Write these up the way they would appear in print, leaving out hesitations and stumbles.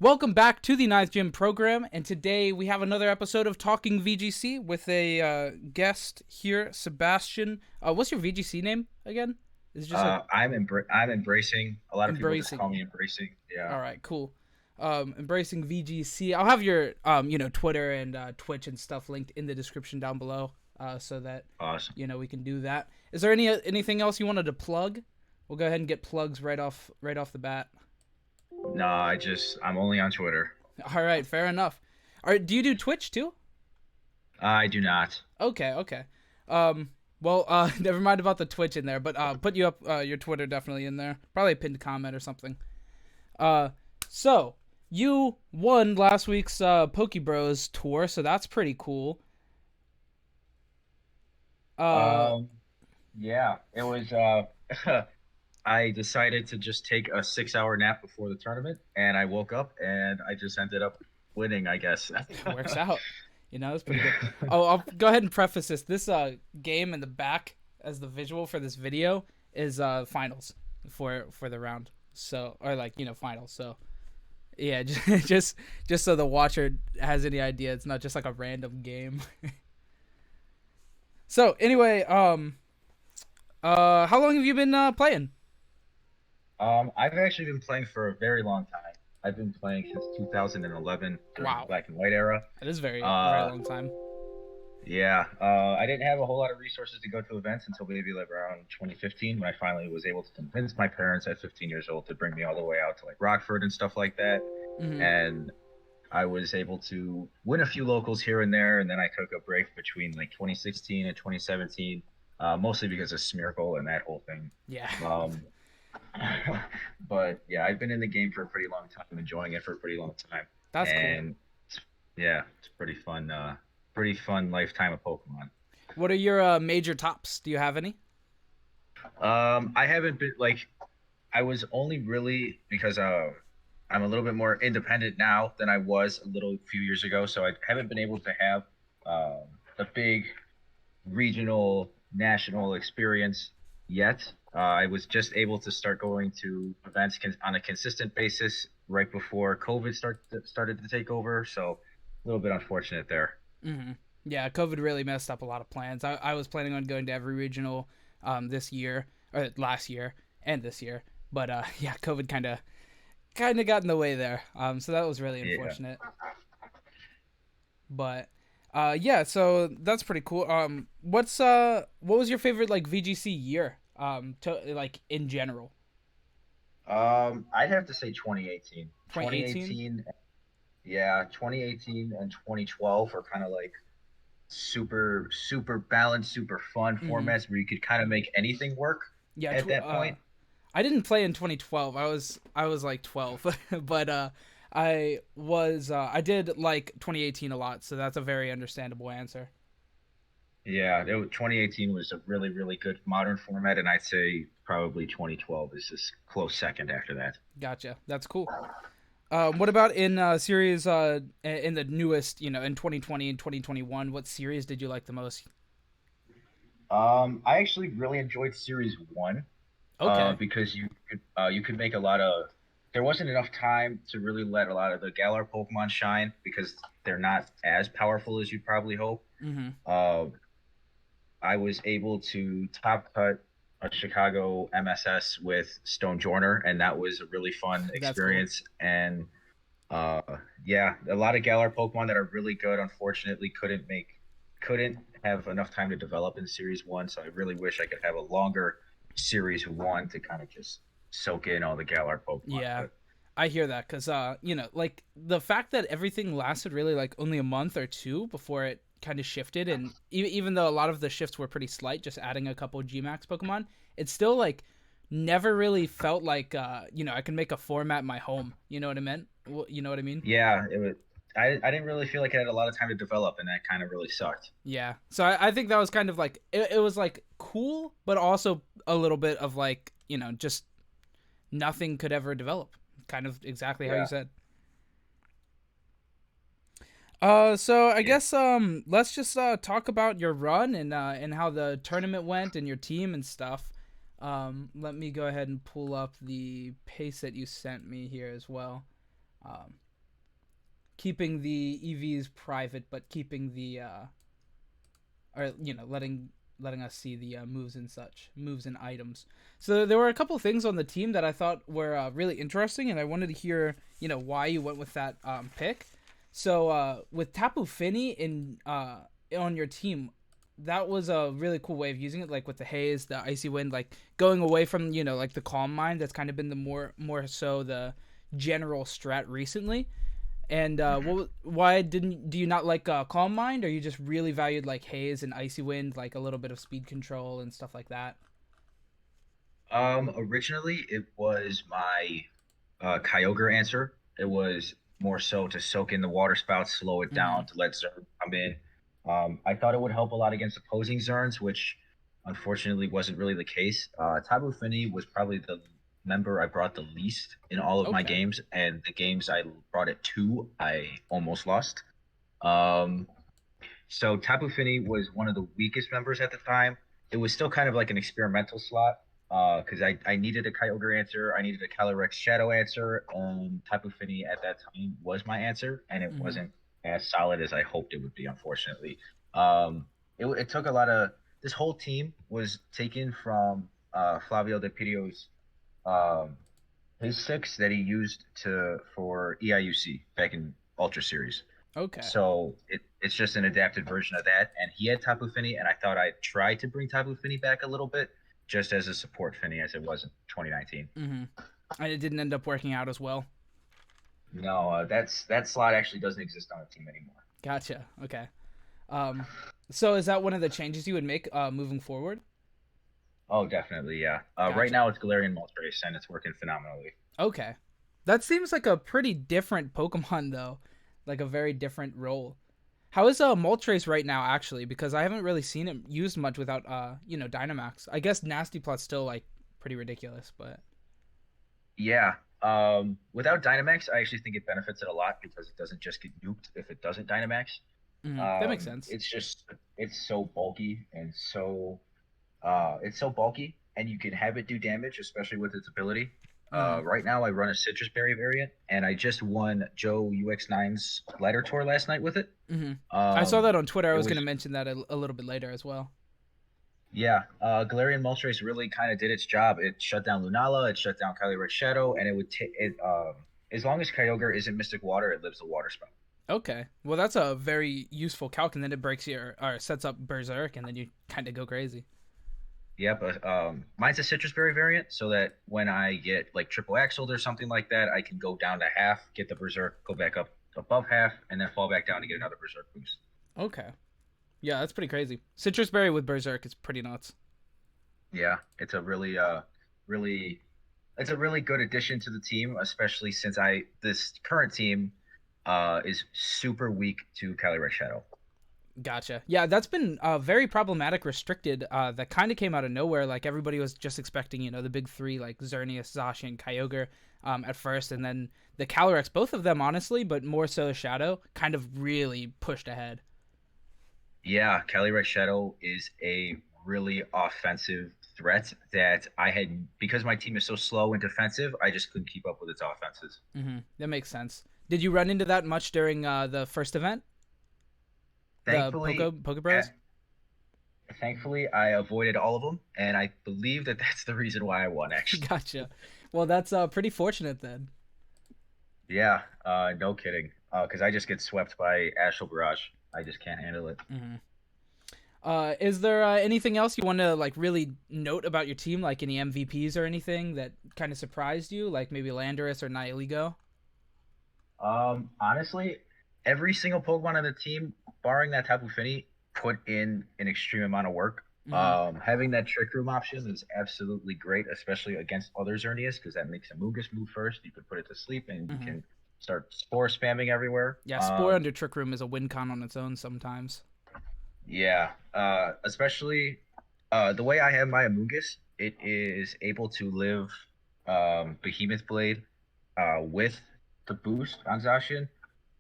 Welcome back to the Ninth Gym program, and today we have another episode of Talking VGC with a guest here, Sebastian. What's your VGC name again? Is it just like I'm embracing. A lot of people just call embracing? me embracing. Yeah, All right, cool. Embracing VGC. I'll have your Twitter and Twitch and stuff linked in the description down below, so that awesome. we can do that. Is there anything else you wanted to plug? We'll go ahead and get plugs right off the bat. No, I'm only on Twitter. All right, fair enough. All right, do you do Twitch too? I do not. Okay. Well, never mind about the Twitch in there, but put you up your Twitter definitely in there. Probably a pinned comment or something. Uh, so you won last week's PokeBros tour, so that's pretty cool. Uh, Um, yeah, it was. I decided to just take a 6 hour nap before the tournament, and I woke up and I just ended up winning, I guess. it works out. It's pretty good. Oh, I'll go ahead and preface this. This game in the back as the visual for this video is finals for the round. So or finals. So yeah, just so the watcher has any idea, it's not just like a random game. So anyway, how long have you been playing? I've actually been playing for a very long time. I've been playing since 2011 during the Wow, Black and White era. that is very Uh, long time. Yeah, I didn't have a whole lot of resources to go to events until maybe like around 2015 when I finally was able to convince my parents at 15 years old to bring me all the way out to like Rockford and stuff like that. Hmm. And I was able to win a few locals here and there, and then I took a break between like 2016 and 2017, mostly because of Smeargle and that whole thing. Yeah, Um, but yeah, I've been in the game for a pretty long time, enjoying it for a pretty long time, that's cool. and yeah, it's pretty fun. Pretty fun lifetime of Pokemon. What are your major tops? Do you have any? I haven't been like I was only really because I'm a little bit more independent now than I was a little few years ago, so I haven't been able to have a big regional national experience yet. I was just able to start going to events on a consistent basis right before started to take over, so a little bit unfortunate there. Hmm. Yeah, COVID really messed up a lot of plans. I was planning on going to every regional this year or last year and this year, but yeah, COVID kind of got in the way there. So that was really Yeah. unfortunate. But yeah, so that's pretty cool. What was your favorite like VGC year? To like in general, I'd have to say 2018. 2018. 2018 and 2012 are kind of like super balanced, super fun Mm-hmm. formats where you could kind of make anything work Yeah, at that point. I didn't play in 2012. I was like 12, but I did like 2018 a lot, so that's a very understandable answer. 2018 was a really good modern format, and I'd say probably 2012 is this close second after that. Gotcha. That's cool. What about in series in the newest, in 2020 and 2021? What series did you like the most? I actually really enjoyed Series One Okay. because you could make a lot of. There wasn't enough time to really let a lot of the Galar Pokemon shine because they're not as powerful as you'd probably hope. Mm-hmm. Uh, I was able to top cut a Chicago MSS with Stone Journer, and that was a really fun That's cool. experience. And uh, yeah, a lot of Galar Pokemon that are really good, unfortunately, couldn't have enough time to develop in Series One. So I really wish I could have a longer Series One to kind of just soak in all the Galar Pokemon. Yeah, But I hear that because like the fact that everything lasted really like only a month or two before it kind of shifted, and even though a lot of the shifts were pretty slight, just adding a couple Gmax Pokemon, it still like never really felt like I can make a format my home. You know what I meant? You know what I mean? yeah, it was. I didn't really feel like I had a lot of time to develop, and that kind of really sucked. Yeah. So I think that was kind of like it was like cool, but also a little bit of like just nothing could ever develop. Kind of exactly how you Yeah, said. So I yeah. guess let's just talk about your run and how the tournament went and your team and stuff. Let me go ahead and pull up the pace that you sent me here as well. keeping the EVs private, but keeping the or letting us see the moves and items. So there were a couple things on the team that I thought were really interesting, and I wanted to hear why you went with that pick. So with Tapu Fini in on your team, that was a really cool way of using it, like with the haze, the icy wind, like going away from like the calm mind. That's kind of been the more so the general strat recently. And why do you not like Calm Mind, or you just really valued like Haze and Icy Wind, like a little bit of speed control and stuff like that? Originally it was my Kyogre answer. It was more so to soak in the water spout, slow it Mm-hmm. down, to let Zern come in. I thought it would help a lot against opposing Zerns, which unfortunately wasn't really the case. Tabu Fini was probably the member I brought the least in all of my Okay. games, and the games I brought it to, I almost lost. Um, so Tapu Fini was one of the weakest members at the time. It was still kind of like an experimental slot because I needed a Kyogre answer, I needed a Calyrex-Shadow answer, and Tapu Fini at that time was my answer, and it Mm-hmm. wasn't as solid as I hoped it would be, unfortunately. It took a lot of this whole team was taken from Flavio De Pirio's um, his six that he used to for EIUC back in Ultra Series. Okay. So it's just an adapted version of that. And he had Tapu Fini, and I thought I'd try to bring Tapu Fini back a little bit, just as a support Fini as it was in 2019. Mm-hmm. And it didn't end up working out as well. No, that slot actually doesn't exist on the team anymore. Gotcha. Okay. Um, so is that one of the changes you would make moving forward? Oh, definitely, yeah. Right Gotcha. now it's Galarian Moltres, and it's working phenomenally. Okay. That seems like a pretty different Pokemon though, like a very different role. How is Moltres right now actually? Because I haven't really seen it used much without Dynamax. I guess Nasty Plot's still like pretty ridiculous, but Yeah. Without Dynamax, I actually think it benefits it a lot because it doesn't just get nuked if it doesn't Dynamax. that makes sense. It's just it's so bulky and it's so bulky, and you can have it do damage, especially with its ability. Mm-hmm. Right now, I run a Citrus Berry variant, and I just won Joe UX9's ladder tour last night with it. Mm-hmm. I saw Um, that on Twitter. I it was going was to mention that a little bit later as well. yeah, Galarian Moltres really kind of did its job. It shut down Lunala, it shut down Calyrex-Shadow, and it would take it. As long as Kyogre isn't Mystic Water, it lives the water spell. Okay, well that's a very useful calc, and then it breaks your or sets up Berserk, and then you kind of go crazy. Yeah, but mine's a Citrus Berry variant, so that when I get like triple axled or something like that, I can go down to half, get the Berserk, go back up above half, and then fall back down to get another Berserk boost. Okay, yeah, that's pretty crazy. Citrus Berry with Berserk is pretty nuts. Yeah, it's a really, it's a really good addition to the team, especially since this current team is super weak to Calyrex Shadow. Gotcha. Yeah, that's been very problematic. Restricted. That kind of came out of nowhere. Like everybody was just expecting, the big three like Xerneas, Zacian, and Kyogre at first, and then the Calyrex, both of them honestly, but more so Shadow, kind of really pushed ahead. Yeah, Calyrex Shadow is a really offensive threat that I had because my team is so slow and defensive, I just couldn't keep up with its offenses. That makes sense. Did you run into that much during the first event, the Thankfully, PokeBros? thankfully, I avoided all of them, and I believe that that's the reason why I won. Actually, Gotcha. Well, that's pretty fortunate then. yeah, no kidding. Because I just get swept by Astral Barrage. I just can't handle it. hmm is there anything else you want to like really note about your team, like any MVPs or anything that kind of surprised you, like maybe Landorus or Nihilego? Honestly, every single Pokemon on the team, barring that Tapu Fini, put in an extreme amount of work. hmm Having that Trick Room option is absolutely great, especially against other Xerneas, because that makes Amoonguss move first. You can put it to sleep, and you hmm can start spore spamming everywhere. Yeah, Spore under Trick Room is a win con on its own sometimes. Yeah, especially the way I have my Amoonguss, it is able to live Behemoth Blade with the boost on Zacian,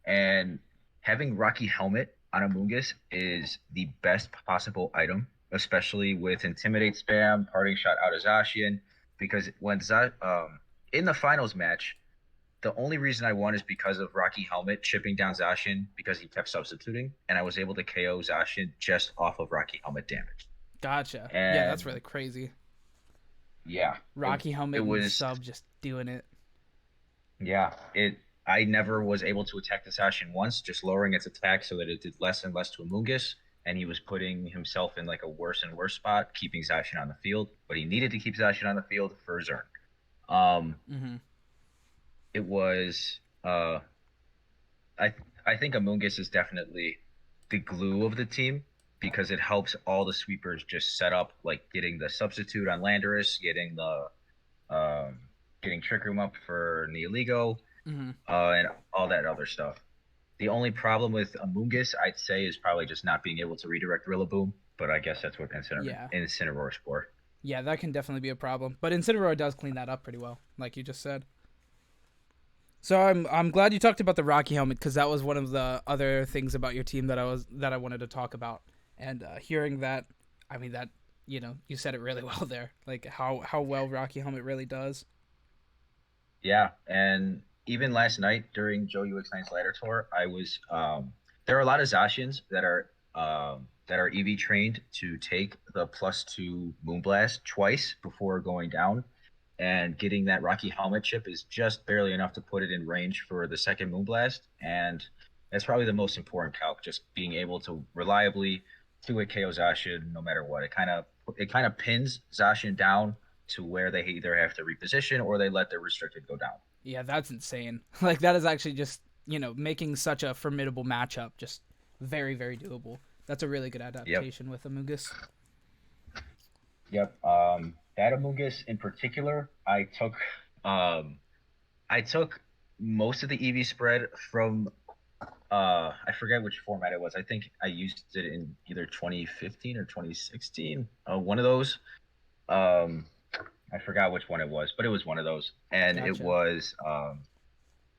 and having Rocky Helmet on Amoonguss is the best possible item, especially with Intimidate spam, Parting Shot out of Zacian, because in the finals match, the only reason I won is because of Rocky Helmet chipping down Zacian because he kept substituting, and I was able to KO Zacian just off of Rocky Helmet damage. Gotcha. Yeah, that's And really crazy. yeah, Rocky it Helmet and was sub just doing it. yeah it. I never was able to attack the Zacian once, just lowering its attack so that it did less and less to Amoonguss, and he was putting himself in like a worse and worse spot, keeping Zacian on the field. But he needed to keep Zacian on the field for Zern. Um, Mm-hmm. it was I I think Amoonguss is definitely the glue of the team because it helps all the sweepers just set up, like getting the substitute on Landorus, getting the um, getting Trick Room up for Neoligo, Mm-hmm. and all that other stuff. The only problem with Amoonguss, I'd say, is probably just not being able to redirect Rillaboom, but I guess that's what Yeah. Incineroar's for. Yeah, that can definitely be a problem. But Incineroar does clean that up pretty well, like you just said. So I'm glad you talked about the Rocky helmet because that was one of the other things about your team that I wanted to talk about. And hearing that, I mean that you said it really well there, like how well Rocky helmet really does. Yeah, and even last night during Joe UX9's ladder tour, I was there are a lot of Zacians that are EV trained to take the +2 Moonblast twice before going down, and getting that Rocky helmet chip is just barely enough to put it in range for the second Moonblast, and that's probably the most important calc, just being able to reliably two-hit KO Zacian no matter what. It kind of pins Zacian down to where they either have to reposition or they let their restricted go down. Yeah, that's insane. Like that is actually just making such a formidable matchup just very very doable. That's a really good Yep. adaptation with Amoonguss. Yep. That Amoonguss in particular, um, I took most of the EV spread from I forget which format it was. I think I used it in either 2015 or 2016. One of those. Um, I forgot which one it was, but it was one of those, and Gotcha.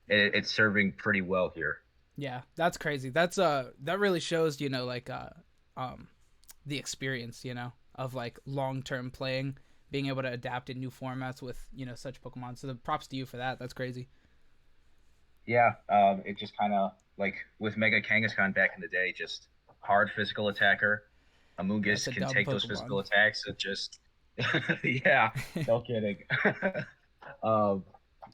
it's serving pretty well here. Yeah, that's crazy. That really shows like um the experience of like long term playing, being able to adapt in new formats with such Pokemon. So the props to you for that. That's crazy. Yeah, it just kind of like with Mega Kangaskhan back in the day, just hard physical attacker. Yeah, it's Amoonguss a can dub take those Pokemon. physical attacks and just yeah, no kidding. um,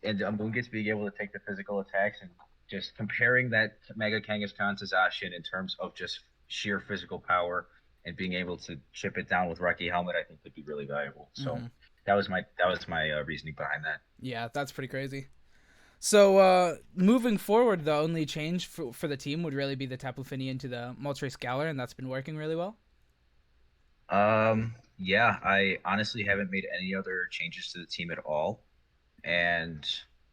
and Amoonguss being able to take the physical attacks and just comparing that Mega Kangaskhan to Zacian in terms of just sheer physical power and being able to chip it down with Rocky Helmet, I think could be really valuable. So Hmm. that was my reasoning behind that. Yeah, that's pretty crazy. So moving forward, the only change for the team would really be the Tapu Fini into the Moltres Galar, and that's been working really well. Yeah, I honestly haven't made any other changes to the team at all, and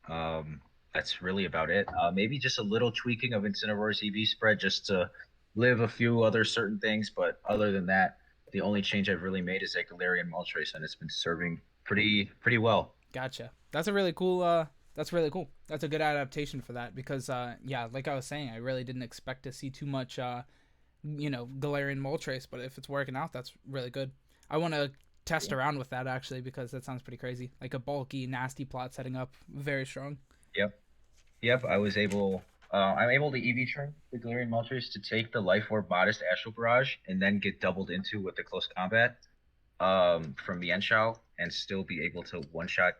um, that's really about it. Maybe just a little tweaking of Incineroar's EV spread just to live a few other certain things, but other than that, the only change I've really made is a Galarian Moltres, and it's been serving pretty well. Gotcha. That's a really cool. That's really cool. That's a good adaptation for that because yeah, like I was saying, I really didn't expect to see too much Galarian Moltres, but if it's working out, that's really good. I want to test Yeah. around with that actually because that sounds pretty crazy. Like a bulky, nasty plot setting up, very strong. Yep. Yep, I'm able to EV turn the Galarian Moltres to take the Life Orb Modest Astral Barrage and then get doubled into with the close combat from the Enshao and still be able to one shot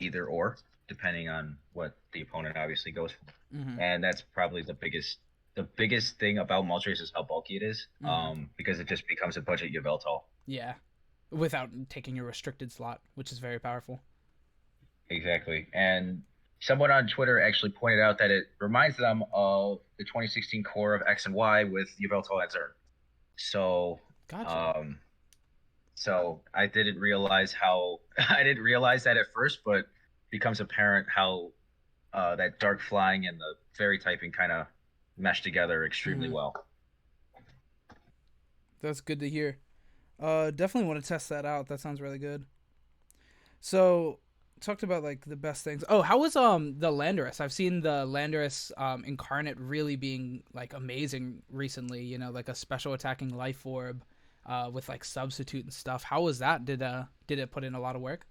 either or, depending on what the opponent obviously goes for. Hmm. And that's probably the biggest thing about Moltres is how bulky it is, Hmm. because it just becomes a budget Yveltal. Yeah, without taking your restricted slot, which is very powerful. Exactly. And someone on Twitter actually pointed out that it reminds them of the 2016 core of X and Y with Yveltal and Zern. So, Gotcha. um, so I didn't realize how I didn't realize that at first, but becomes apparent how that dark flying and the fairy typing kind of mesh together extremely Hmm. well. That's good to hear. Definitely want to test that out. That sounds really good. So talked about like the best things. Oh, how was the Landorus? I've seen the Landorus incarnate really being like amazing recently. Like a special attacking life orb, with like substitute and stuff. How was that? Did it put in a lot of work?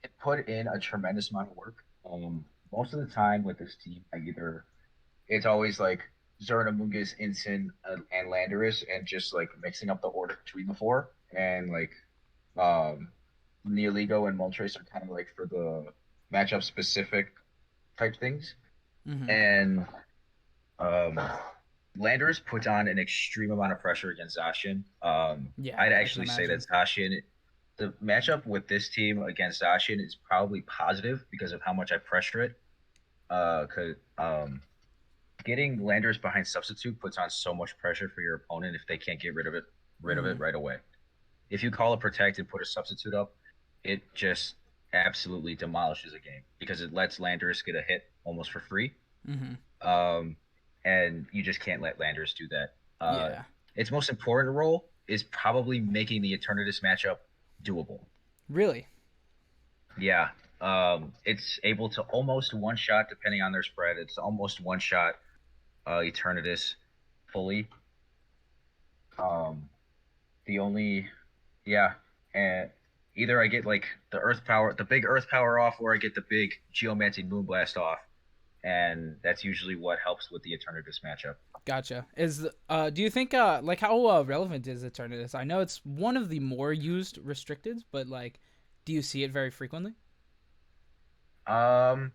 It put in a tremendous amount of work. most of the time with this team, it's always like Zern, Amoonguss, Incin, and Landorus, and just like mixing up the order between the four, and like um, Neoligo and Moltres are kind of like for the matchup specific type things, Mm-hmm. and um, Landers puts on an extreme amount of pressure against Zacian. Yeah, I'd I can actually say that imagine. the matchup with this team against Zacian is probably positive because of how much I pressure it. Cause getting Landers behind substitute puts on so much pressure for your opponent if they can't get rid of Mm-hmm. it right away. If you call a protect and put a substitute up, it just absolutely demolishes a game because it lets Landers get a hit almost for free. Mm-hmm. Um, and you just can't let Landers do that. Yeah. Its most important role is probably making the Eternatus matchup doable. Really? Yeah, it's able to almost one shot depending on their spread. It's almost one shot Eternatus fully. Um, the only yeah, and either I get like the big Earth power off, or I get the big Geomancy Moonblast off, and that's usually what helps with the Eternatus matchup. Gotcha. Do you think like how relevant is Eternatus? I know it's one of the more used restricted, but like, do you see it very frequently? Um,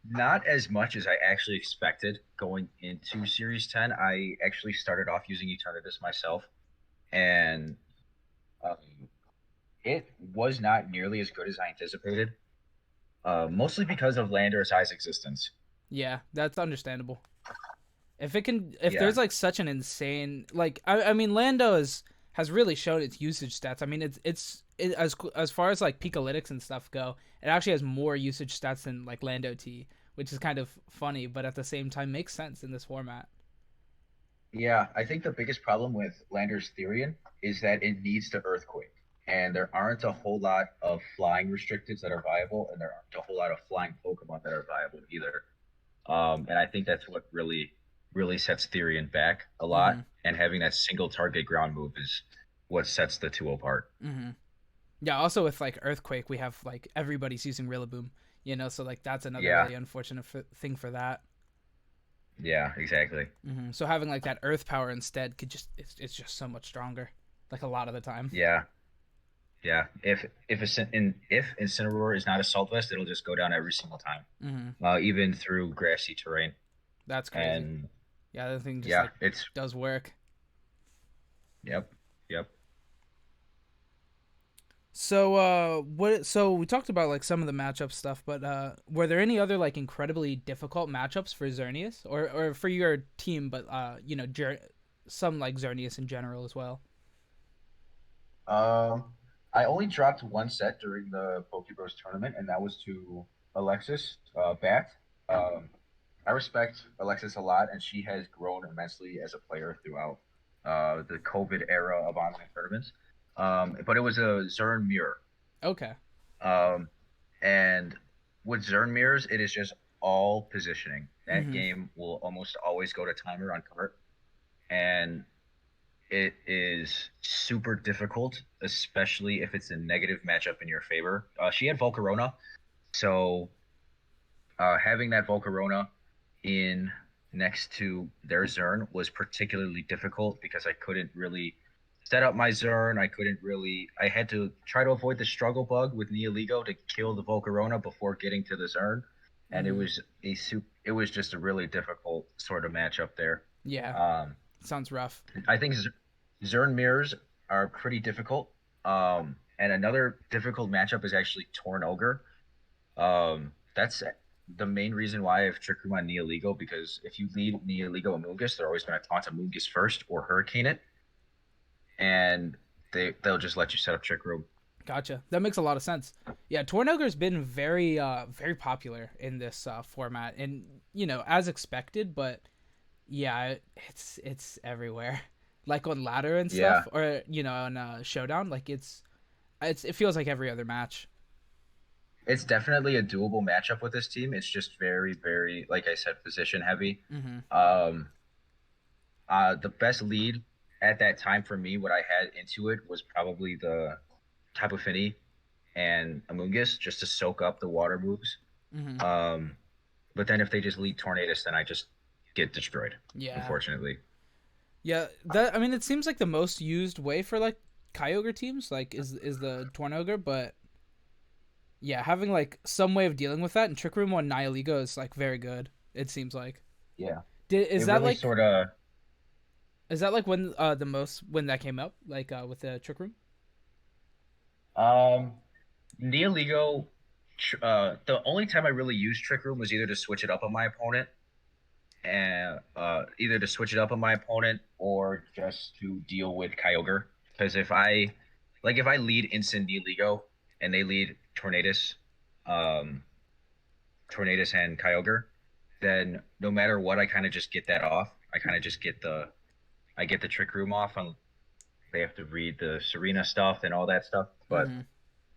Not as much as I actually expected going into Series 10. I actually started off using Eternatus myself, and um, it was not nearly as good as I anticipated. Mostly because of Landor's Eye's existence. Yeah, that's understandable. If Yeah, there's like such an insane, like, I mean, Lando has really shown its usage stats. I mean, as far as like Picolytics and stuff go, it actually has more usage stats than like Lando T, which is kind of funny, but at the same time makes sense in this format. yeah. I think the biggest problem with Landor's Therian is that it needs to Earthquake, and there aren't a whole lot of flying restricteds that are viable, and there aren't a whole lot of flying Pokemon that are viable either. And I think that's what really sets Therian back a lot. Mm-hmm. And having that single target ground move is what sets the two apart. Mm-hmm. Yeah. Also with like Earthquake, we have like everybody's using Rillaboom, so like that's another Yeah, really unfortunate thing for that. yeah, exactly. So having like that Earth power instead could it's just so much stronger, like a lot of the time. Yeah, yeah. If Incineroar is not Assault Vest, it'll just go down every single time, Mm-hmm. even through grassy terrain. That's crazy. And Yeah, the thing just yeah, like it's does work. yep, yep. So what so we talked about like some of the matchup stuff, but were there any other like incredibly difficult matchups for Xerneas or for your team, but some like Xerneas in general as well? Um, I only dropped one set during the PokeBros tournament, and that was to Alexis Bat. Um, I respect Alexis a lot, and she has grown immensely as a player throughout the COVID era of online tournaments. But it was a Zern mirror. Okay. Um, and with Zern mirrors, it is just all positioning. That Mhm. game will almost always go to timer on cart, and it is super difficult, especially if it's a negative matchup in your favor. She had Volcarona, so having that Volcarona in next to their Zern was particularly difficult because I couldn't really set up my Zern. I had to try to avoid the struggle bug with Neoligo to kill the Volcarona before getting to the Zern. And Mhm. it was just a really difficult sort of matchup there. Yeah. Um, Sounds rough. I think Zern mirrors are pretty difficult. And another difficult matchup is actually Torn Ogre. That's the main reason why I have Trick Room on Neoligo, because if you lead Neoligo Amoonguss, they're always going to taunt Amoonguss first or Hurricane it, and they'll just let you set up Trick Room. Gotcha. That makes a lot of sense. Yeah, Tornogre's been very popular in this format, and as expected, but yeah, it's everywhere. Like on ladder and Yeah, stuff, or on showdown, like it feels like every other match. it's definitely a doable matchup with this team. It's just very, like I said, position heavy. Mm-hmm. Um, the best lead at that time for me, what I had into it was probably the Type Affinity and Amoonguss just to soak up the water moves. Mm-hmm. Um, But then if they just lead Tornadus, then I just get destroyed, Yeah. unfortunately. Yeah, that I mean, it seems like the most used way for like Kyogre teams, like is the Tornogre, but yeah, having like some way of dealing with that and Trick Room on Nihiligo is like very good. It seems like. Yeah, Is it that really like sort of. when the most when that came out like with the Trick Room? Um, Neoligo, the only time I really used Trick Room was either to switch it up on my opponent, and either to switch it up on my opponent or just to deal with Kyogre. Because if I lead instant Neoligo and they lead um, Tornadus and Kyogre, then no matter what, I kind of just get that off. I kind of just get I get the Trick Room off, and they have to read the Serena stuff and all that stuff. But Mm-hmm.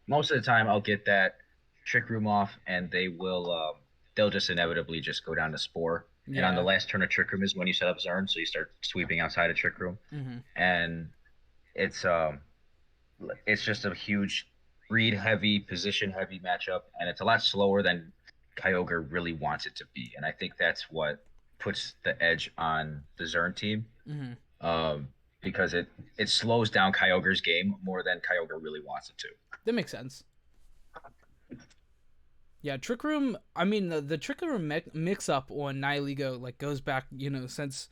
most of the time, I'll get that Trick Room off, and they'll just inevitably just go down to Spore. And on the Yeah. last turn of Trick Room is when you set up Zern, so you start sweeping outside of Trick Room, Mm-hmm. and it's um it's just a huge read heavy, position heavy matchup, and it's a lot slower than Kyogre really wants it to be. And I think that's what puts the edge on the Zern team, Mm-hmm. um, because it slows down Kyogre's game more than Kyogre really wants it to. That makes sense. Yeah, Trick Room. I mean, the Trick Room mix up on Nihiligo like goes back, since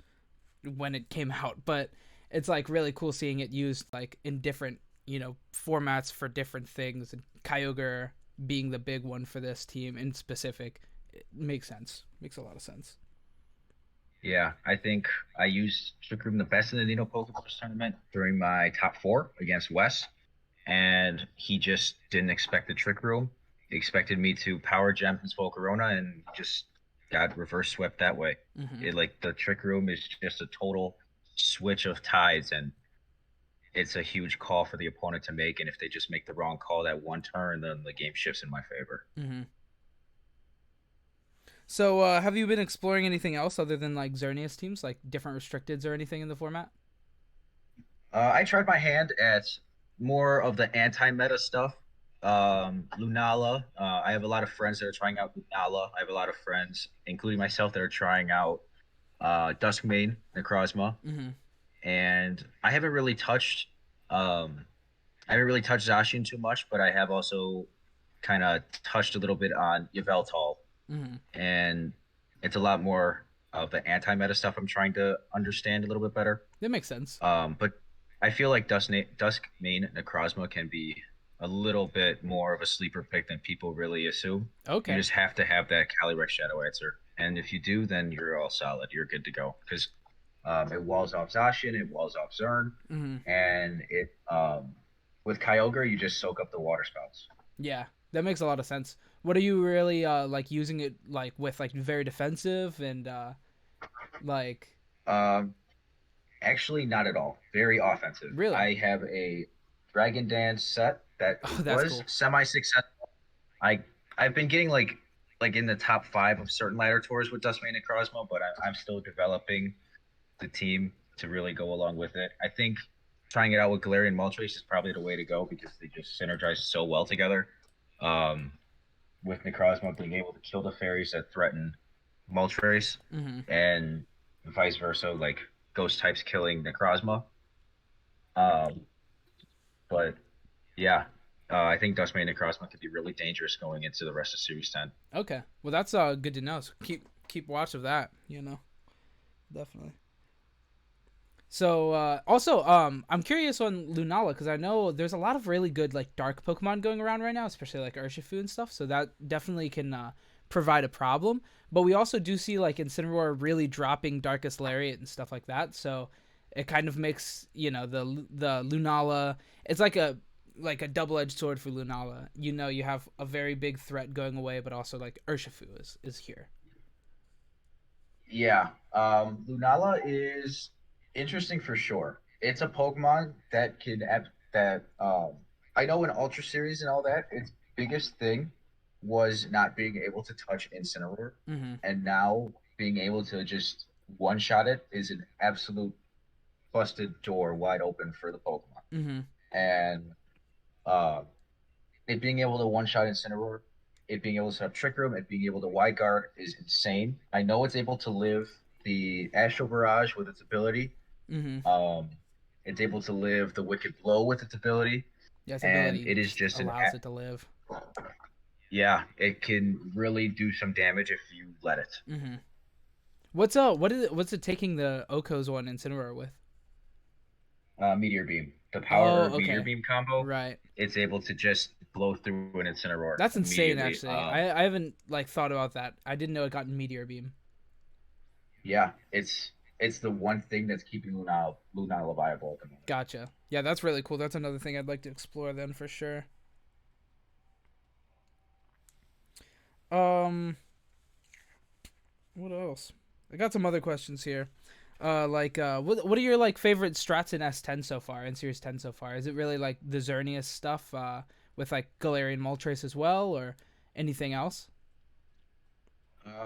when it came out, but it's like really cool seeing it used like in different formats for different things, and Kyogre being the big one for this team in specific. It makes sense. Makes a lot of sense. Yeah, I think I used Trick Room the best in the Nino PokeBros tournament during my top four against Wes, and he just didn't expect the Trick Room. He expected me to power gem his Volcarona, and just got reverse swept that way. Mm-hmm. It like the Trick Room is just a total switch of tides, and it's a huge call for the opponent to make. And if they just make the wrong call that one turn, then the game shifts in my favor. Mm-hmm. So, have you been exploring anything else other than like Xerneas teams, like different restricteds or anything in the format? I tried my hand at more of the anti-meta stuff. Lunala. I have a lot of friends that are trying out Lunala. I have a lot of friends, including myself, that are trying out Duskmane Necrozma. Mm-hmm. And um, I haven't really touched Zacian too much, but I have also kind of touched a little bit on Yveltal, Mm-hmm. and it's a lot more of the anti-meta stuff I'm trying to understand a little bit better. That makes sense. But I feel like Duskmane Necrozma can be a little bit more of a sleeper pick than people really assume. You Okay. just have to have that Calyrex-Shadow answer, and if you do, then you're all solid. You're good to go because it walls off Zacian, it walls off Zern, Mm-hmm. and it with Kyogre you just soak up the water spouts. Yeah, that makes a lot of sense. What are you really like using it like with like very defensive and like Um, Actually, not at all. Very offensive. really? I have a Dragon Dance set that Oh, that's was cool. semi-successful. I I've been getting like in the top five of certain ladder tours with Dustmane and Crosmo, but I'm still developing the team to really go along with it. I think trying it out with Galarian Moltres is probably the way to go because they just synergize so well together. Um, with Necrozma being able to kill the fairies that threaten Moltres, Mm-hmm. and vice versa, like ghost types killing Necrozma. Um, but yeah, I think Dustmane and Necrozma could be really dangerous going into the rest of Series 10. Okay. Well, that's good to know. So keep watch of that. Definitely. So also, I'm curious on Lunala because I know there's a lot of really good like dark Pokemon going around right now, especially like Urshifu and stuff. So that definitely can provide a problem. But we also do see like Incineroar really dropping Darkest Lariat and stuff like that. So it kind of makes the Lunala. It's like a double edged sword for Lunala. You have a very big threat going away, but also like Urshifu is here. Yeah, Lunala is interesting for sure. It's a Pokemon that that I know in Ultra Series and all that, its biggest thing was not being able to touch Incineroar, Mm-hmm. and now being able to just one shot it is an absolute busted door wide open for the Pokemon. Mm-hmm. And uh, it being able to one shot Incineroar it being able to set up Trick Room, it being able to wide guard is insane. I know it's able to live the Astral Barrage with its ability. Mm-hmm. Um, it's able to live the Wicked Blow with its ability, Yeah, its and ability it is just just allows it to live. yeah, it can really do some damage if you let it. Mm-hmm. What's it taking the Oko's one Incineroar with? Meteor Beam, the Power Oh, Earth Meteor okay. Beam combo, Right. it's able to just blow through an Incineroar That's insane, immediately. actually. I haven't like thought about that. I didn't know it got Meteor Beam. Yeah, it's the one thing that's keeping Lunala viable at the moment. Gotcha. Yeah, that's really cool. That's another thing I'd like to explore then for sure. Um, what else? I got some other questions here. What are your like favorite strats in S10 so far, in Series 10 so far? Is it really like the Xerneas stuff with like Galarian Moltres as well, or anything else?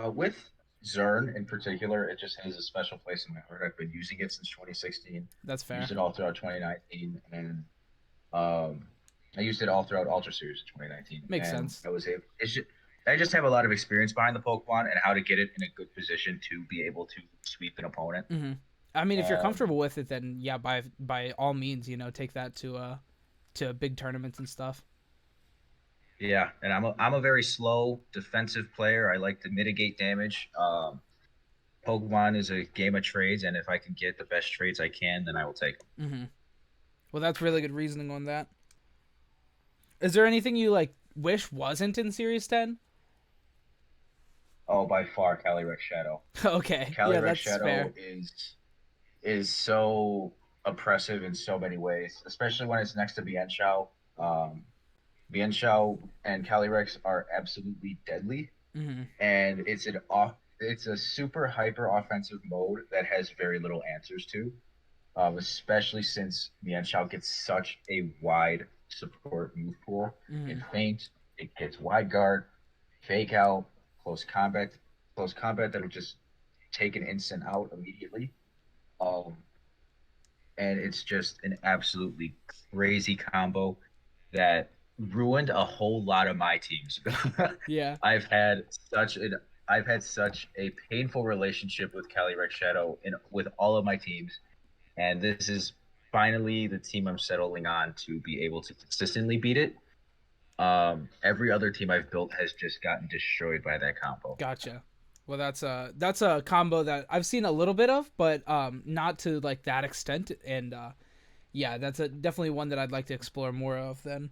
With Zern in particular, it just has a special place in my heart. I've been using it since 2016. That's Used fair. it all throughout 2019, and um, I used it all throughout Ultra Series in 2019. Makes And sense. I just have a lot of experience behind the Pokemon and how to get it in a good position to be able to sweep an opponent. Hmm. I mean, if you're Um, comfortable with it, then yeah, by all means, take that to big tournaments and stuff. yeah, and I'm a very slow defensive player. I like to mitigate damage. Pokemon is a game of trades, and if I can get the best trades I can, then I will take them. Hmm. Well, that's really good reasoning on that. Is there anything you like wish wasn't in Series 10? Oh, by far, Calyrex-Shadow. Okay, yeah, that's Calyrex-Shadow fair. is so oppressive in so many ways, especially when it's next to Bienshao. Bienshao and Calyrex are absolutely deadly, Hmm. and it's a super hyper offensive mode that has very little answers to. Especially since Mienshao gets such a wide support move pool. It Hmm. feints, it gets wide guard, fake out, close combat, close combat that'll just take an instant out immediately. Um, and it's just an absolutely crazy combo that ruined a whole lot of my teams. Yeah. I've had such an I've had such a painful relationship with Calyrex Shadow in with all of my teams, and this is finally the team I'm settling on to be able to consistently beat it. Every other team I've built has just gotten destroyed by that combo. Gotcha. Well, that's a combo that I've seen a little bit of, but not to like that extent. And yeah, that's definitely one that I'd like to explore more of. Then,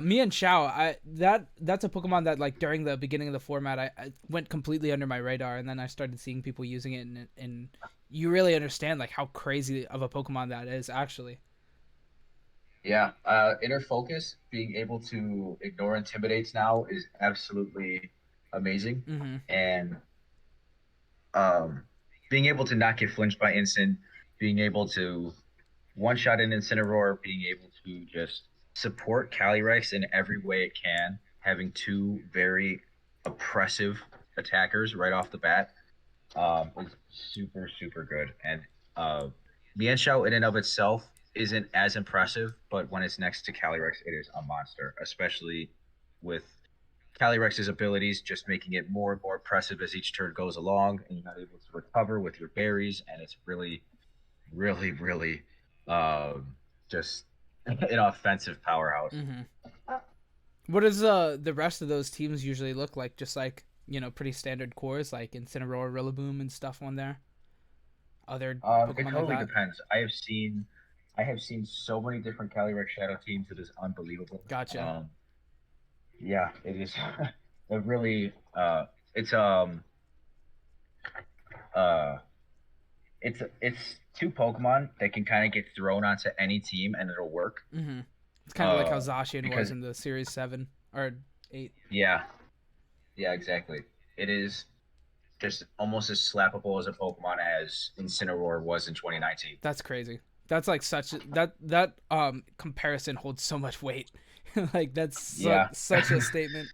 me and Shao, that's a Pokemon that like during the beginning of the format, I went completely under my radar, and then I started seeing people using it, and you really understand like how crazy of a Pokemon that is actually. Yeah, inner focus, being able to ignore intimidates now is absolutely amazing, Mm-hmm. and um, being able to not get flinched by instant, being able to one shot an Incineroar, being able to just support Calyrex in every way it can, having two very oppressive attackers right off the bat is super, super good. And uh, Mienshao in and of itself isn't as impressive, but when it's next to Calyrex, it is a monster, especially with Calyrex's abilities, just making it more and more impressive as each turn goes along, and you're not able to recover with your berries, and it's really, really, really just an offensive powerhouse. Mm-hmm. What does the rest of those teams usually look like? Just like pretty standard cores like Incineroar, Rillaboom, and stuff on there. Other It Pokemon like totally that. depends. I have seen so many different Calyrex Shadow teams. It is unbelievable. Gotcha. Um, yeah, it is. It really. It's uh, it's two Pokemon that can kind of get thrown onto any team and it'll work. Mm-hmm. It's kind of like how Uh, Zacian was because in the Series 7 or 8. yeah, yeah, exactly. It is just almost as slappable as a Pokemon as Incineroar was in 2019. That's crazy. That's like that comparison holds so much weight. Like that's Yeah, such a statement.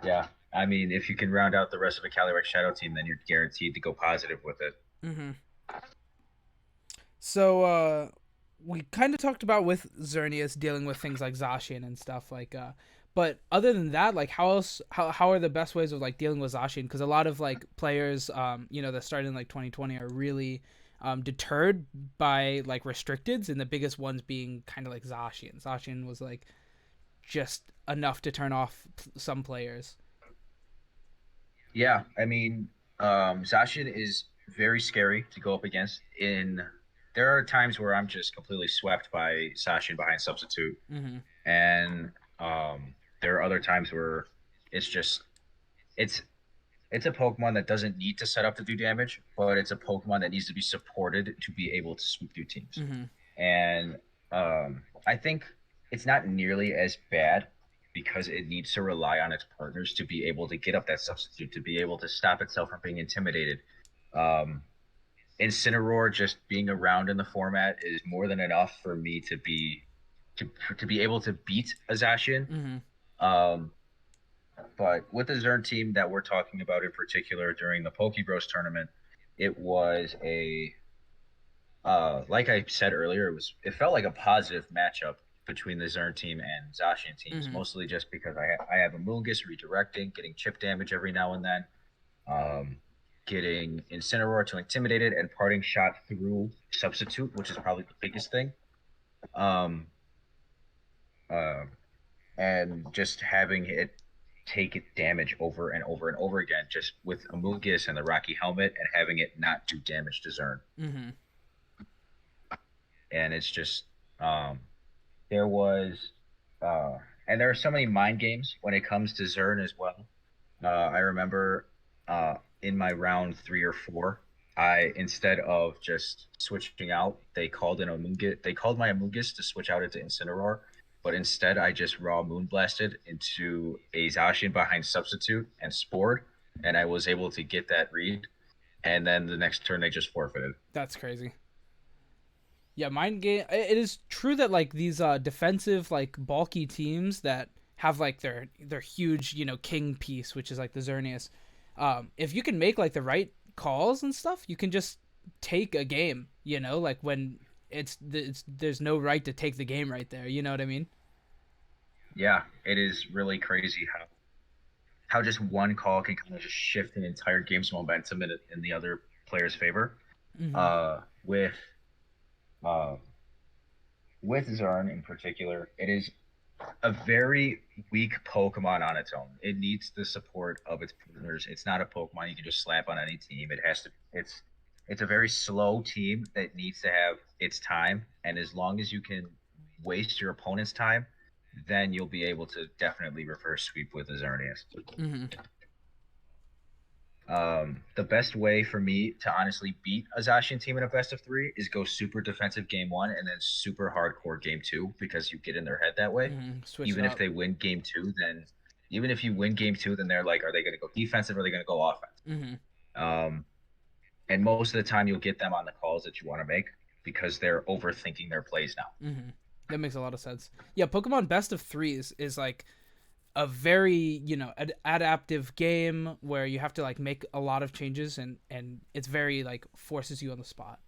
yeah. I mean, if you can round out the rest of a Calyrex Shadow team, then you're guaranteed to go positive with it. Mm-hmm. So we kind of talked about with Xerneas dealing with things like Zacian and stuff like But other than that, like how else how are the best ways of like dealing with Zacian? Because a lot of like players, that started in like 2020 are really deterred by like restricteds, and the biggest ones being kind of like Zacian. Zacian was like just enough to turn off some players. Yeah, I mean, Zacian is very scary to go up against. There are times where I'm just completely swept by Zacian behind substitute, Mm-hmm. and there are other times where it's just it's it's a Pokemon that doesn't need to set up to do damage, but it's a Pokemon that needs to be supported to be able to sweep through teams. Mm-hmm. And I think it's not nearly as bad because it needs to rely on its partners to be able to get up that substitute, to be able to stop itself from being intimidated. Um, Incineroar just being around in the format is more than enough for me to be able to beat a Zacian. Mm-hmm. Um, but with the Zern team that we're talking about in particular during the PokeBros tournament, it was a like I said earlier, it felt like a positive matchup between the Zern team and Zacian teams, Mm-hmm. mostly just because I have Amoonguss redirecting, getting chip damage every now and then, um, getting Incineroar to intimidate it, and parting shot through substitute, which is probably the biggest thing. Um, uh, and just having it take it damage over and over and over again, just with Amoonguss and the Rocky Helmet, and having it not do damage to Zern. Mm-hmm. And it's just um, there was uh, and there are so many mind games when it comes to Zern as well. I remember in my round 3 or 4, I instead of just switching out, they called my Amoonguss to switch out into Incineroar, but instead I just raw moonblasted into a Zacian behind substitute and spored, and I was able to get that read, and then the next turn they just forfeited. That's crazy. Yeah, mind game. It is true that like these defensive like bulky teams that have like their huge king piece, which is like the Xerneas. If you can make like the right calls and stuff, you can just take a game. Like when it's there's no right to take the game right there. You know what I mean? Yeah, it is really crazy how just one call can kind of just shift an entire game's momentum in the other player's favor. Mm-hmm. Uh, uh, with Zern in particular, it is a very weak Pokemon on its own. It needs the support of its partners. It's not a Pokemon you can just slap on any team. It has to. It's a very slow team that needs to have its time, and as long as you can waste your opponent's time, then you'll be able to definitely reverse sweep with a Xerneas. Mm-hmm. The best way for me to honestly beat a Zacian team in a best of 3 is go super defensive game 1 and then super hardcore game 2 because you get in their head that way. Mm-hmm. Switch it Even if up. they win game 2, then even if you win game 2, then they're like, are they going to go defensive or are they going to go offense? Mm-hmm. Um, and most of the time, you'll get them on the calls that you want to make because they're overthinking their plays now. Mm-hmm. That makes a lot of sense. Yeah, Pokemon Best of Threes is like a very adaptive game where you have to like make a lot of changes, and it's very like forces you on the spot,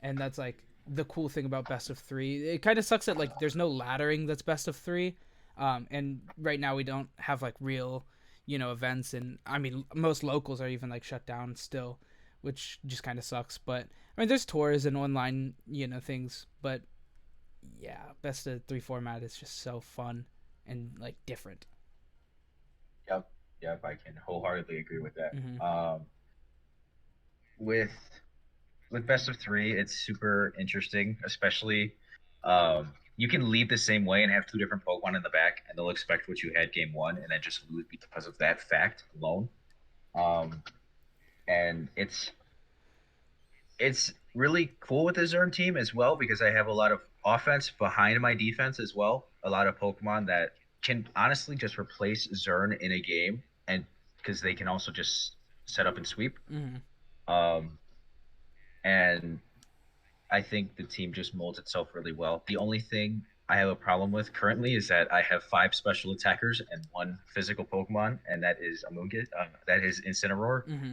and that's like the cool thing about best of three. It kind of sucks that like there's no laddering that's best of three, and right now we don't have like real events, and I mean most locals are even like shut down still, which just kind of sucks. But I mean there's tours and online things, but yeah, best of three format is just so fun and like different. Yep, yep, I can wholeheartedly agree with that. Mm-hmm. With best of 3, it's super interesting, especially you can lead the same way and have two different Pokemon in the back, and they'll expect what you had game 1, and then just lose because of that fact alone. Um, and it's really cool with the Zern team as well because I have a lot of offense behind my defense as well. A lot of Pokemon that can honestly just replace Zern in a game, and because they can also just set up and sweep. Mm-hmm. Um, and I think the team just molds itself really well. The only thing I have a problem with currently is that I have 5 special attackers and 1 physical Pokemon, and that is Amoonguss. That is Incineroar, Mm-hmm.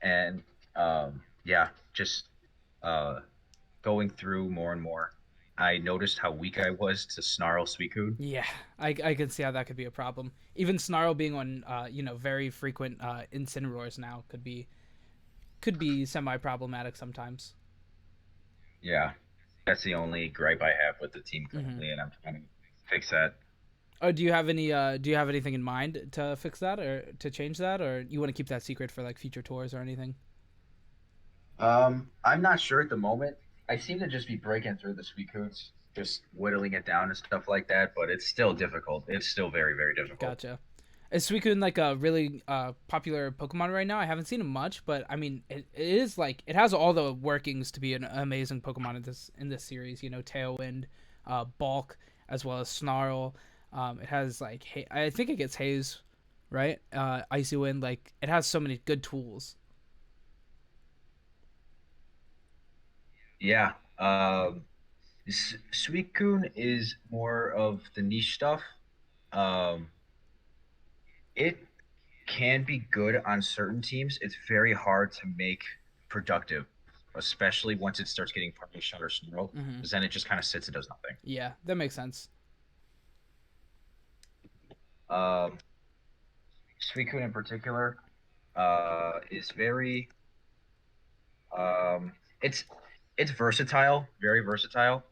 and yeah, just uh, going through more and more. I noticed how weak I was to Snarl Suicune. Yeah, I can see how that could be a problem. Even Snarl being on very frequent Incineroars now could be semi problematic sometimes. Yeah, that's the only gripe I have with the team Hmm. currently, and I'm trying to fix that. Oh, do you have anything in mind to fix that or to change that, or you want to keep that secret for like future tours or anything? I'm not sure at the moment. I seem to just be breaking through the Suicunes, just whittling it down and stuff like that, but it's still difficult. It's still very, very difficult. Gotcha. Is Suicune like a really popular Pokemon right now? I haven't seen him much, but I mean, it is like it has all the workings to be an amazing Pokemon in this series. You know, Tailwind, Bulk, as well as Snarl. It has like I think it gets Haze, right? Icy Wind. Like it has so many good tools. Yeah. Suicune is more of the niche stuff. Um, it can be good on certain teams. It's very hard to make productive, especially once it starts getting partial shot or snarl, Hmm. because then it just kind of sits and does nothing. Yeah, that makes sense. Um, Suicune in particular is very um, it's it's versatile, very versatile,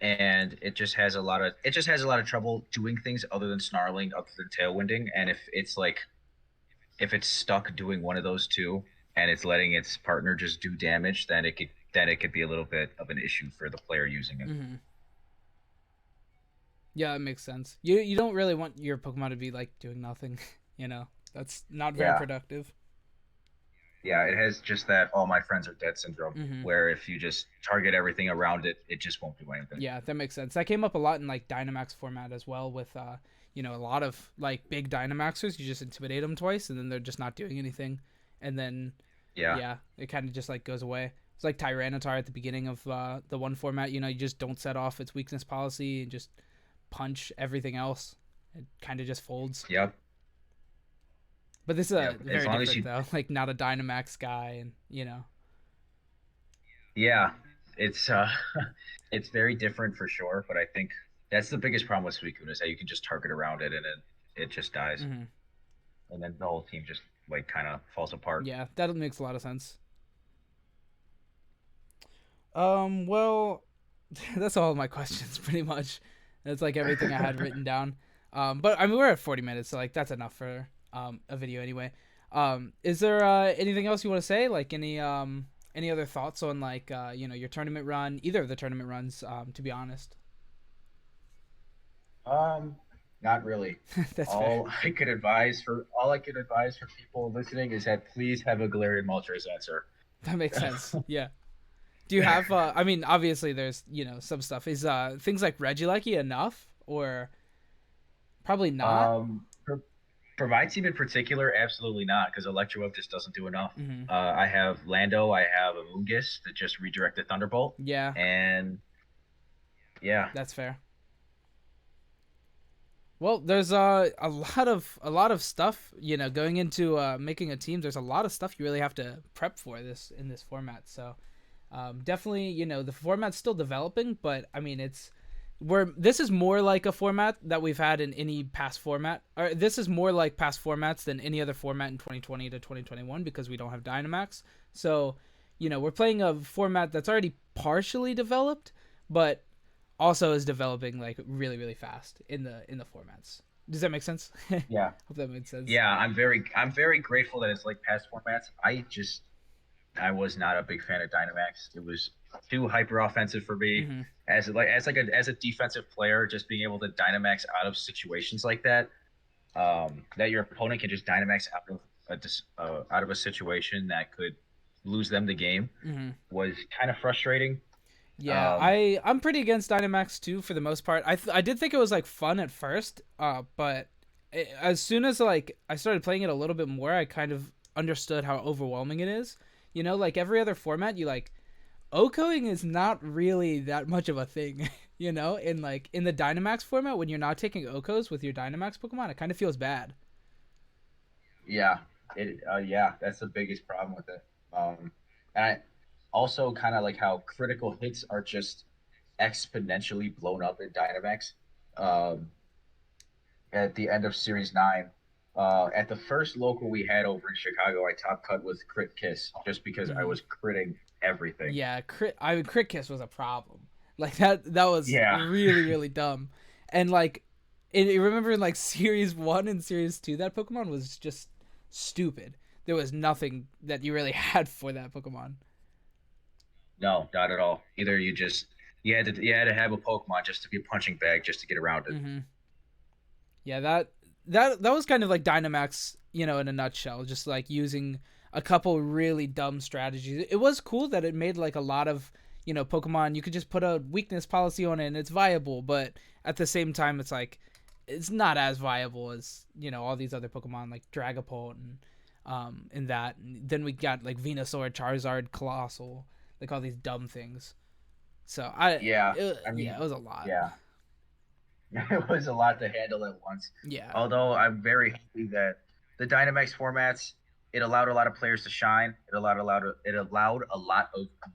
and it just has a lot of trouble doing things other than snarling, other than tailwinding. And if it's stuck doing one of those two and it's letting its partner just do damage, then it could be a little bit of an issue for the player using it. Hmm. Yeah, it makes sense. You don't really want your Pokemon to be like doing nothing. You know, that's not very Yeah. productive. Yeah, it has just that all my friends are dead syndrome, Hmm. where if you just target everything around it, it just won't do anything. Yeah, that makes sense. That came up a lot in like Dynamax format as well with a lot of like big Dynamaxers. You just intimidate them twice and then they're just not doing anything. And then Yeah. yeah, it kind of just like goes away. It's like Tyranitar at the beginning of the one format, you just don't set off its weakness policy and just punch everything else. It kind of just folds. Yep. But this is Yep. As very long as different you though. Like not a Dynamax guy and Yeah, it's it's very different for sure, but I think that's the biggest problem with Suicune is that you can just target around it and it just dies. Mhm. And then the whole team just like kind of falls apart. Yeah, that makes a lot of sense. Well, that's all of my questions pretty much. That's like everything I had written down. But I mean we're at 40 minutes, so like that's enough for a video anyway. Is there anything else you want to say? Like any other thoughts on like your tournament run, either of the tournament runs? To be honest, Um, Not really. that's fair. All I could advise for people listening is that please have a Galarian Moltres answer. That makes sense. Yeah. Do you have? I mean, obviously there's some stuff. Is things like Regieleki enough or probably not? Um, for, for my team in particular, absolutely not, because Electro just doesn't do enough. Hmm. I have Lando, I have Amoonguss that just redirected Thunderbolt, Yeah, and yeah, that's fair. Well, there's a lot of stuff going into making a team. There's a lot of stuff you really have to prep for this in this format. So definitely the format's still developing, but I mean this is more like a format that we've had in any past format, or this is more like past formats than any other format in 2020 to 2021 because we don't have Dynamax. So we're playing a format that's already partially developed, but also is developing like really really fast in the formats. Does that make sense? Hope yeah, that made sense. yeah. I'm very grateful that it's like past formats. I was not a big fan of Dynamax. It was too hyper offensive for me. Hmm. As a defensive player, just being able to Dynamax out of situations like that, that your opponent can just Dynamax out of a situation that could lose them the game Hmm. was kind of frustrating. Yeah, Um, I'm pretty against Dynamax too for the most part. I did think it was like fun at first, but as soon as like I started playing it a little bit more, I kind of understood how overwhelming it is. Like every other format, you like OHKOing is not really that much of a thing. In the Dynamax format, when you're not taking OHKOs with your Dynamax Pokemon, it kind of feels bad. yeah, yeah, that's the biggest problem with it. And also kind of like how critical hits are just exponentially blown up in Dynamax. Um, at the end of Series 9, at the first local we had over in Chicago, I top cut with Crit Kiss just because I Hmm. was critting everything. Yeah, crit kiss was a problem. Like that was Yeah. really really dumb, and like, remember in like Series 1 and Series 2 that Pokemon was just stupid. There was nothing that you really had for that Pokemon. No, not at all. Either you had to have a Pokemon just to be a punching bag just to get around it. Hmm. Yeah, that was kind of like Dynamax, in a nutshell. Just like using a couple really dumb strategies. It was cool that it made like a lot of Pokemon. You could just put a weakness policy on it and it's viable, but at the same time, it's like it's not as viable as all these other Pokemon like Dragapult and that. And then we got like Venusaur, Charizard, Colossal, like all these dumb things. So Yeah, I yeah, it mean, was a lot. yeah, it was a lot to handle at once. Yeah. Although I'm very happy that the Dynamax formats it allowed a lot of players to shine. It allowed a lot of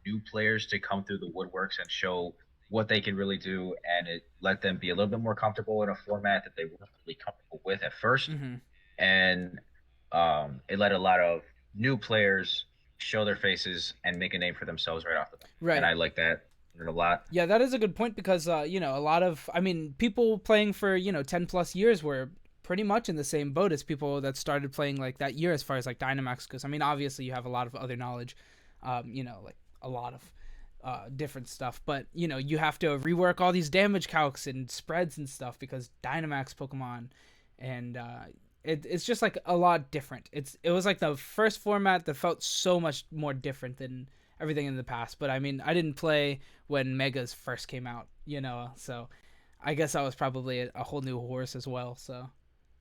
new players to come through the woodworks and show what they can really do, and it let them be a little bit more comfortable in a format that they weren't really comfortable with at first. Hmm. And it let a lot of new players show their faces and make a name for themselves right off the bat. And Right. I like that a lot. Yeah, that is a good point because a lot of people playing for 10 plus years were pretty much in the same boat as people that started playing like that year as far as like Dynamax goes. I mean, obviously you have a lot of other knowledge, like a lot of different stuff, but you have to rework all these damage calcs and spreads and stuff because Dynamax Pokemon and it's just like a lot different. It was like the first format that felt so much more different than everything in the past. But I mean, I didn't play when Megas first came out, so I guess I was probably a whole new horse as well. So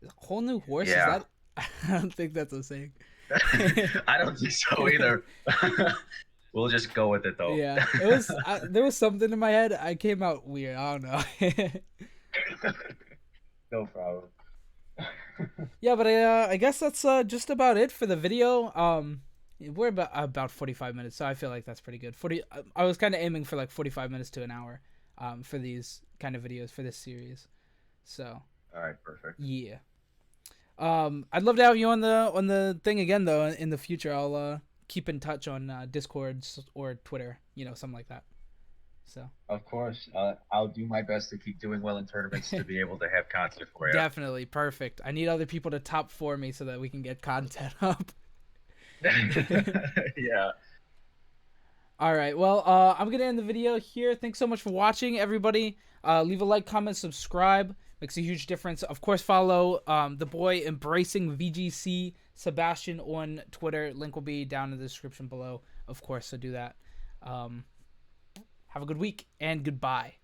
a whole new horse, is Yeah. that? I don't think that's a saying. I don't think so either. We'll just go with it though. Yeah, it was. There was something in my head. I came out weird. I don't know. No problem. Yeah, but I guess that's just about it for the video. We're about 45 minutes, so I feel like that's pretty good. 40. I was kind of aiming for like 45 minutes to an hour, for these kind of videos for this series. So All right, perfect. yeah. I'd love to have you on the thing again though in the future. I'll keep in touch on Discords or Twitter, something like that. So Of course, I'll do my best to keep doing well in tournaments to be able to have content for you. definitely perfect. I need other people to top for me so that we can get content up. Yeah. All right. Well, I'm gonna end the video here. Thanks so much for watching, everybody. Leave a like, comment, subscribe. Makes a huge difference. Of course, follow the boy embracing VGC Sebastian on Twitter. Link will be down in the description below. Of course, so do that. Have a good week and goodbye.